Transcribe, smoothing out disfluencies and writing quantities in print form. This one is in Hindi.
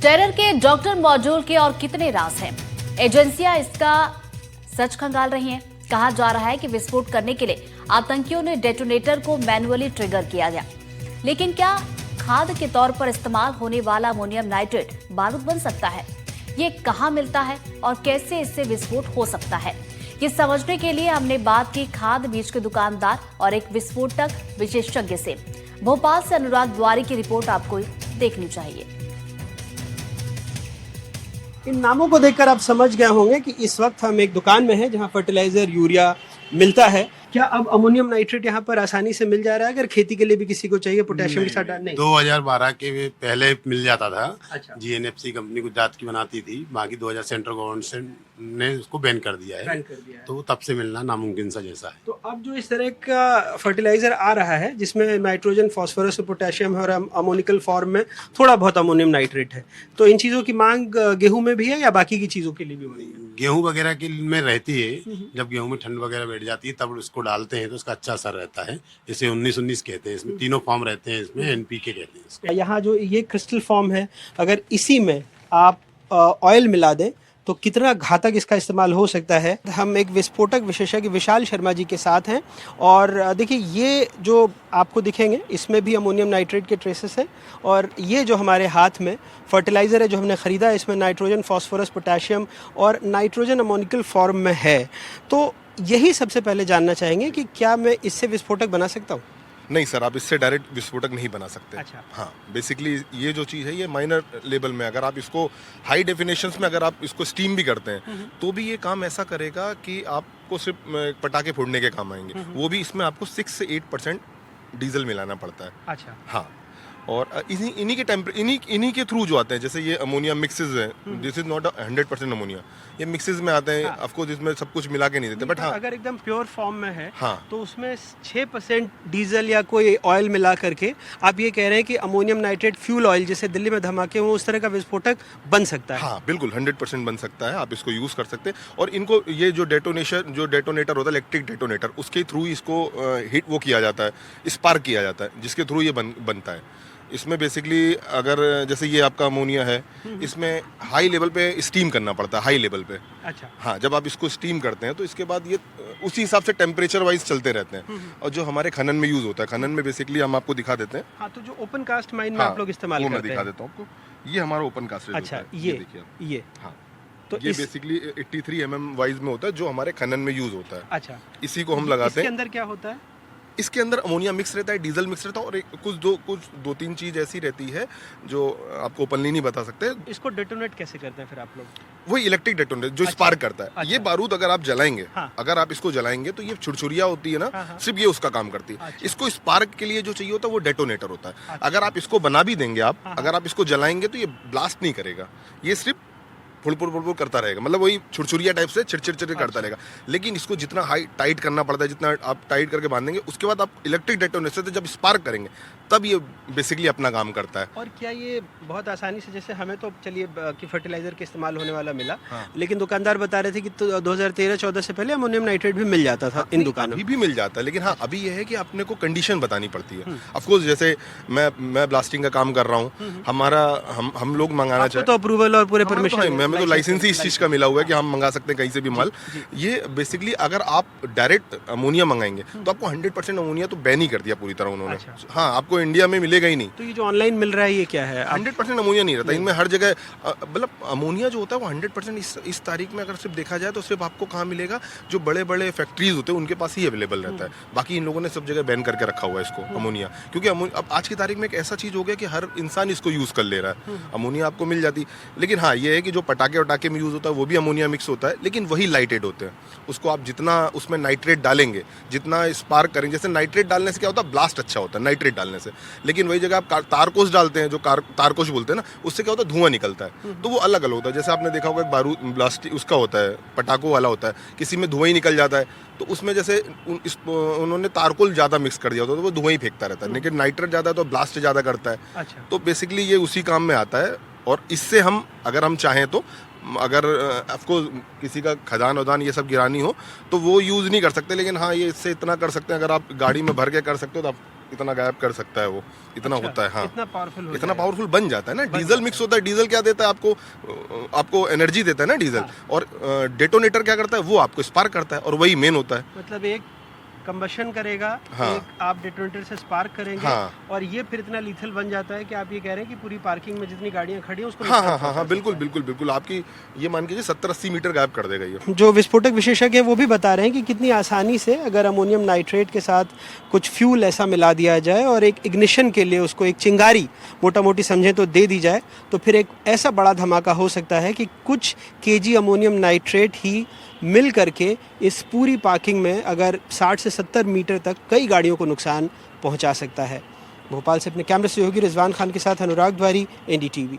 टेरर के डॉक्टर मॉड्यूल के और कितने राज हैं? एजेंसियां इसका सच खंगाल रही हैं। कहा जा रहा है कि विस्फोट करने के लिए आतंकियों ने डेटोनेटर को मैन्युअली ट्रिगर किया गया, लेकिन क्या खाद के तौर पर इस्तेमाल होने वाला अमोनियम नाइट्रेट बारूद बन सकता है? ये कहां मिलता है और कैसे इससे विस्फोट हो सकता है? ये समझने के लिए हमने बात की खाद बीज के दुकानदार और एक विस्फोटक विशेषज्ञ से। भोपाल से अनुराग द्वारी की रिपोर्ट आपको देखनी चाहिए। इन नामों को देखकर आप समझ गए होंगे कि इस वक्त हम एक दुकान में हैं जहां फर्टिलाइजर यूरिया मिलता है। क्या अब अमोनियम नाइट्रेट यहाँ पर आसानी से मिल जा रहा है अगर खेती के लिए भी किसी को चाहिए पोटेशियम के साथ डालने? 2012 के पहले मिल जाता था। अच्छा। जीएनएफसी कंपनी गुजरात की बनाती थी, बाकी 2000 सेंट्रल गवर्नमेंट ने उसको बैन कर दिया है। तो तब से मिलना नामुमकिन सा जैसा है। तो अब जो इस तरह का फर्टिलाइजर आ रहा है जिसमें नाइट्रोजन, फास्फोरस और पोटेशियम और अमोनिकल फॉर्म में थोड़ा बहुत अमोनियम नाइट्रेट है, तो इन चीज़ों की मांग गेहूं में भी है या बाकी की चीज़ों के लिए भी हो रही है? गेहूं वगैरह की में रहती है। जब गेहूं में ठंड वगैरह बैठ जाती है तब उसको डालते हैं तो उसका अच्छा असर रहता है। इसे 19-19 कहते हैं। इसमें तीनों फॉर्म रहते हैं। इसमें एनपीके कहते हैं इसको। यहाँ जो ये क्रिस्टल फॉर्म है, अगर इसी में आप ऑयल मिला दें तो कितना घातक इसका इस्तेमाल हो सकता है। हम एक विस्फोटक विशेषज्ञ विशाल शर्मा जी के साथ हैं और देखिए ये जो आपको दिखेंगे इसमें भी अमोनियम नाइट्रेट के ट्रेसेस हैं और ये जो हमारे हाथ में फर्टिलाइज़र है जो हमने ख़रीदा है इसमें नाइट्रोजन, फास्फोरस, पोटेशियम और नाइट्रोजन अमोनिकल फॉर्म में है। तो यही सबसे पहले जानना चाहेंगे कि क्या मैं इससे विस्फोटक बना सकता हूँ? नहीं सर, आप इससे डायरेक्ट विस्फोटक नहीं बना सकते। अच्छा। हाँ, बेसिकली ये जो चीज़ है ये माइनर लेवल में, अगर आप इसको हाई डेफिनेशंस में अगर आप इसको स्टीम भी करते हैं तो भी ये काम ऐसा करेगा कि आपको सिर्फ पटाखे फोड़ने के काम आएंगे। वो भी इसमें आपको 6 से 8% डीजल मिलाना पड़ता है। अच्छा। हाँ, और इन्हीं के थ्रू जो आते हैं, जैसे ये अमोनिया मिक्सेस हैं, दिस इज नॉट 100% अमोनिया, ये मिक्सेस में आते हैं। ऑफ कोर्स इसमें सब कुछ मिला के नहीं देते, बट हाँ अगर एकदम प्योर फॉर्म में है हाँ, तो उसमें 6% डीजल या कोई ऑयल मिला करके आप ये कह रहे हैं कि अमोनियम नाइट्रेट फ्यूल ऑयल जैसे दिल्ली में धमाके हुए उस तरह का विस्फोटक बन सकता है? हाँ बिल्कुल 100% बन सकता है। आप इसको यूज़ कर सकते हैं और इनको ये जो डेटोनेटर होता है, इलेक्ट्रिक डेटोनेटर, उसके थ्रू इसको हिट वो किया जाता है, स्पार्क किया जाता है, जिसके थ्रू ये बनता है। इसमें बेसिकली अगर जैसे ये आपका अमोनिया है, इसमें हाई लेवल पे स्टीम करना पड़ता है, हाई लेवल पे। अच्छा। हाँ, जब आप इसको स्टीम करते हैं तो इसके बाद ये उसी हिसाब से टेम्परेचर वाइज चलते रहते हैं। और जो हमारे खनन में यूज़ होता है, खनन में बेसिकली हम आपको दिखा देते हैं। हाँ, तो जो ओपन कास्ट माइन में आप लोग इस्तेमाल करते हैं, मैं दिखा देता हूँ आपको। ये हमारा ओपन कास्ट होता है। अच्छा, ये देखिए ये। हाँ, तो ये बेसिकली 83 mm वाइज में होता है जो हमारे खनन में यूज़ होता है। अच्छा, इसी को हम लगाते हैं। इसके अंदर क्या होता है? इसके अंदर अमोनिया मिक्स रहता है, डीजल मिक्स रहता है और कुछ दो तीन चीज ऐसी रहती है जो आपको ओपनली नहीं बता सकते। इसको डेटोनेट कैसे करते हैं फिर आप लोग? वही इलेक्ट्रिक डेटोनेटर जो स्पार्क करता है। अच्छा। ये बारूद अगर आप जलाएंगे, हाँ। अगर आप इसको जलाएंगे तो ये छुरछुरिया होती है ना, हाँ, हाँ। सिर्फ ये उसका काम करती है। अच्छा। इसको स्पार्क के लिए जो चाहिए होता है वो डेटोनेटर होता है। अच्छा। अगर आप इसको बना भी देंगे आप, हाँ, अगर आप इसको जलाएंगे तो ये ब्लास्ट नहीं करेगा, ये सिर्फ फुड़फुड़ करता रहेगा, मतलब वही छुरछुरिया टाइप से चिड़चिड़ करता रहेगा। लेकिन इसको जितना हाई टाइट करना पड़ता है, जितना आप टाइट करके बांधेंगे, उसके बाद आप इलेक्ट्रिक डेटोनेटर से जब स्पार्क करेंगे तब ये बेसिकली अपना काम करता है। और क्या ये बहुत आसानी से, जैसे हमें तो चलिए कि फर्टिलाइजर के इस्तेमाल होने वाला मिला, हाँ। लेकिन दुकानदार बता रहे थे कि 2013-14 से पहले अमोनियम नाइट्रेट भी मिल जाता था इन दुकानों अभी भी मिल जाता है, लेकिन हाँ अभी ये है कि अपने को कंडीशन बतानी पड़ती है। ऑफ कोर्स जैसे मैं ब्लास्टिंग का काम कर रहा हूँ, हमारा हम लोग मंगाना चाहते तो अप्रूवल और पूरे परमिशन, हमें तो लाइसेंस ही इस चीज का मिला हुआ है कि हम मंगा सकते हैं कहीं से भी माल। ये बेसिकली अगर आप डायरेक्ट अमोनिया मंगाएंगे तो आपको 100% अमोनिया तो बैन ही कर दिया पूरी तरह उन्होंने। हाँ, आपको इंडिया में मिलेगा ही नहीं। तो ये जो ऑनलाइन मिल रहा है ये क्या है? 100% अमोनिया नहीं रहता इनमें, हर जगह मतलब अमोनिया जो होता है वो 100% इस तारीख में अगर सिर्फ देखा जाए तो सिर्फ आपको कहाँ मिलेगा, जो बड़े बड़े फैक्ट्रीज होते हैं उनके पास ही अवेलेबल रहता है। बाकी इन लोगों ने सब जगह बैन करके रखा हुआ है इसको अमोनिया, क्योंकि अब आज की तारीख में एक ऐसा चीज हो गया कि हर इंसान इसको यूज कर ले रहा है। अमोनिया आपको मिल जाती, लेकिन हाँ ये है कि जो पटाखे वटाखे में यूज होता है वो भी अमोनिया मिक्स होता है, लेकिन वही लाइटेड होते हैं। उसको आप जितना उसमें नाइट्रेट डालेंगे, जितना स्पार्क करेंगे, जैसे नाइट्रेट डालने से क्या होता है, ब्लास्ट अच्छा होता है नाइट्रेट डालने से, लेकिन वही जगह आप तारकोश डालते हैं, जो तारकोश बोलते हैं ना, उससे क्या होता है, धुआं निकलता है। तो वो अलग अलग होता है। जैसे आपने देखा होगा बारूद ब्लास्ट उसका होता है, पटाखों वाला होता है, किसी में धुआं ही निकल जाता है, तो उसमें जैसे उन्होंने तारकोल ज़्यादा मिक्स कर दिया होता है तो वो धुआं ही फेंकता रहता है, लेकिन नाइट्रेट ज़्यादा है तो ब्लास्ट ज़्यादा करता है। अच्छा। तो बेसिकली ये उसी काम में आता है। और इससे हम अगर हम चाहें तो, अगर आपको किसी का खदान वदान ये सब गिरानी हो तो वो यूज़ नहीं कर सकते, लेकिन हाँ ये इससे इतना कर सकते हैं, अगर आप गाड़ी में भर के कर सकते हो तो आप इतना गायब कर सकता है वो, इतना होता है। हाँ, इतना पावरफुल हो इतना जाएगा। पावरफुल बन जाता है ना। डीजल मिक्स होता है, डीजल क्या देता है आपको, आपको एनर्जी देता है ना डीजल, और डेटोनेटर क्या करता है, वो आपको स्पार्क करता है, और वही मेन होता है। मतलब एक कंबशन करेगा, हाँ। एक आप डेटोनेटर से स्पार्क करेंगे, हाँ। और ये फिर इतना लीथल बन जाता है कि आप ये कह रहे हैं कि पूरी पार्किंग में जितनी गाड़ियां खड़ी हैं उसको हाँ नुकसान हाँ हाँ हाँ, पहुंचा बिल्कुल सकता है। बिल्कुल बिल्कुल, आपकी ये मान के 70-80 मीटर गायब कर देगा ये। जो विस्फोटक विशेषज्ञ हैं वो भी बता रहे हैं कि कितनी आसानी से अगर अमोनियम नाइट्रेट के साथ कुछ फ्यूल ऐसा मिला दिया जाए और एक इग्निशन के लिए उसको एक चिंगारी मोटा मोटी समझें तो दे दी जाए, तो फिर एक ऐसा बड़ा धमाका हो सकता है कि कुछ केजी अमोनियम नाइट्रेट ही मिल करके इस पूरी पार्किंग में अगर 60 से 70 मीटर तक कई गाड़ियों को नुकसान पहुंचा सकता है। भोपाल से अपने कैमरे सहयोगी रिजवान खान के साथ अनुराग द्वारी, NDTV।